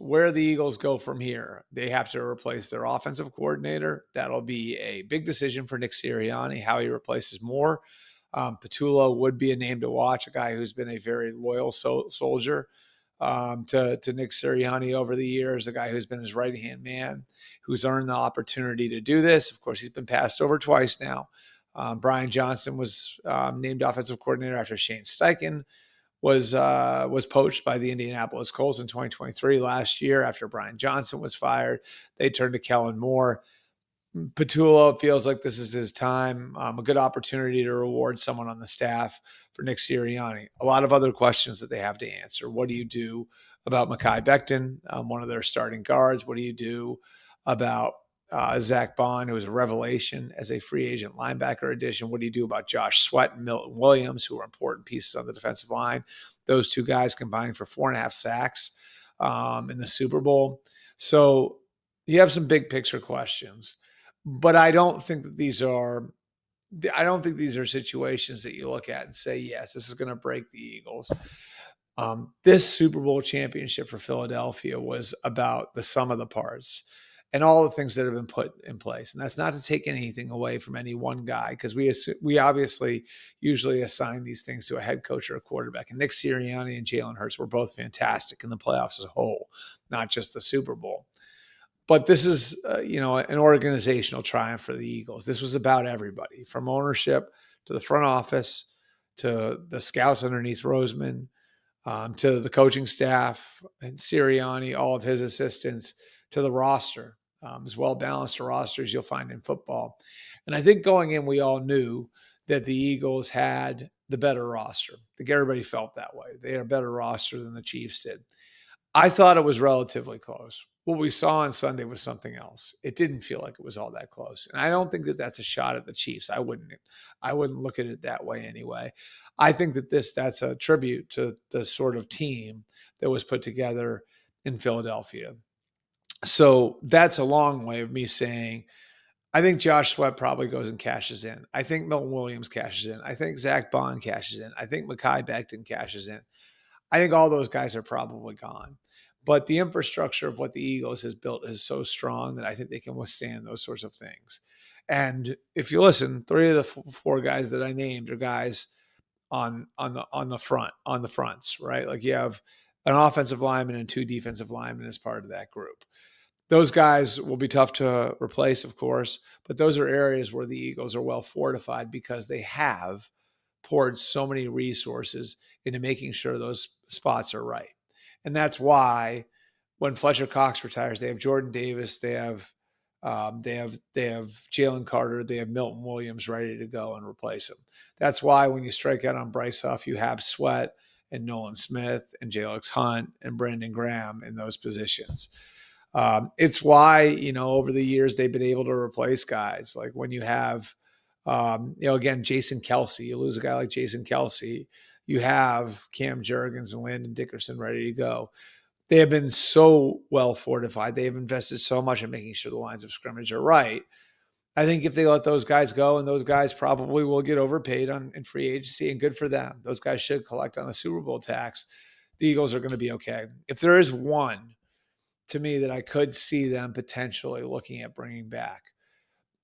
where the Eagles go from here, they have to replace their offensive coordinator. That'll be a big decision for Nick Sirianni, how he replaces Moore. Petula would be a name to watch, a guy who's been a very loyal soldier to Nick Sirianni over the years, a guy who's been his right-hand man, who's earned the opportunity to do this. Of course, he's been passed over twice now. Brian Johnson was named offensive coordinator after Shane Steichen was poached by the Indianapolis Colts in 2023 last year after Brian Johnson was fired. They turned to Kellen Moore. Petula feels like this is his time, a good opportunity to reward someone on the staff for Nick Sirianni. A lot of other questions that they have to answer. What do you do about Mekhi Becton, one of their starting guards? What do you do about Zach Bond, who was a revelation as a free agent linebacker addition? What do you do about Josh Sweat and Milton Williams, who are important pieces on the defensive line? Those two guys combining for 4.5 sacks in the Super Bowl. So you have some big picture questions. But I don't think these are situations that you look at and say, yes, this is going to break the Eagles. This Super Bowl championship for Philadelphia was about the sum of the parts and all the things that have been put in place. And that's not to take anything away from any one guy, because we obviously usually assign these things to a head coach or a quarterback. And Nick Sirianni and Jalen Hurts were both fantastic in the playoffs as a whole, not just the Super Bowl. But this is, an organizational triumph for the Eagles. This was about everybody, from ownership to the front office, to the scouts underneath Roseman, to the coaching staff and Sirianni, all of his assistants, to the roster, as well-balanced a roster as you'll find in football. And I think going in, we all knew that the Eagles had the better roster. I think everybody felt that way. They had a better roster than the Chiefs did. I thought it was relatively close. What we saw on Sunday was something else. It didn't feel like it was all that close. And I don't think that that's a shot at the Chiefs. I wouldn't look at it that way anyway. I think that that's a tribute to the sort of team that was put together in Philadelphia. So that's a long way of me saying, I think Josh Sweat probably goes and cashes in. I think Milton Williams cashes in. I think Zach Bond cashes in. I think Mekhi Becton cashes in. I think all those guys are probably gone. But the infrastructure of what the Eagles has built is so strong that I think they can withstand those sorts of things. And if you listen, 3 of the 4 guys that I named are guys on the fronts, right? Like you have an offensive lineman and 2 defensive linemen as part of that group. Those guys will be tough to replace, of course, but those are areas where the Eagles are well fortified because they have poured so many resources into making sure those spots are right. And that's why when Fletcher Cox retires, they have Jordan Davis, they have Jalen Carter, they have Milton Williams ready to go and replace him. That's why when you strike out on Bryce Huff, you have Sweat and Nolan Smith and Jalex Hunt and Brendan Graham in those positions. It's why, over the years, they've been able to replace guys. Like when you have, again, Jason Kelsey, you lose a guy like Jason Kelsey, you have Cam Jurgens and Landon Dickerson ready to go. They have been so well fortified. They have invested so much in making sure the lines of scrimmage are right. I think if they let those guys go, and those guys probably will get overpaid in free agency, and good for them. Those guys should collect on the Super Bowl tax. The Eagles are going to be okay. If there is one, to me, that I could see them potentially looking at bringing back,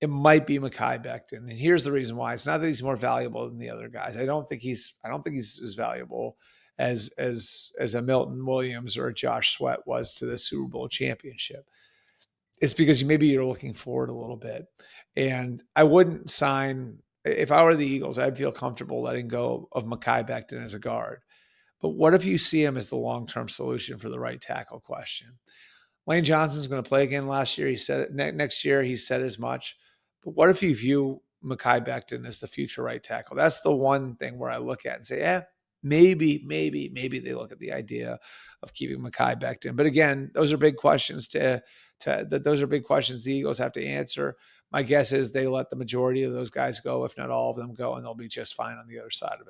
it might be Mekhi Becton. And here's the reason why. It's not that he's more valuable than the other guys. I don't think he's as valuable as a Milton Williams or a Josh Sweat was to the Super Bowl championship. It's because maybe you're looking forward a little bit. And I wouldn't sign, if I were the Eagles, I'd feel comfortable letting go of Mekhi Becton as a guard. But what if you see him as the long-term solution for the right tackle question? Lane Johnson's going to play again next year. He said as much. But what if you view Mekhi Becton as the future right tackle? That's the one thing where I look at and say, maybe they look at the idea of keeping Mekhi Becton. But again, those are big questions those are big questions the Eagles have to answer. My guess is they let the majority of those guys go, if not all of them go, and they'll be just fine on the other side of it.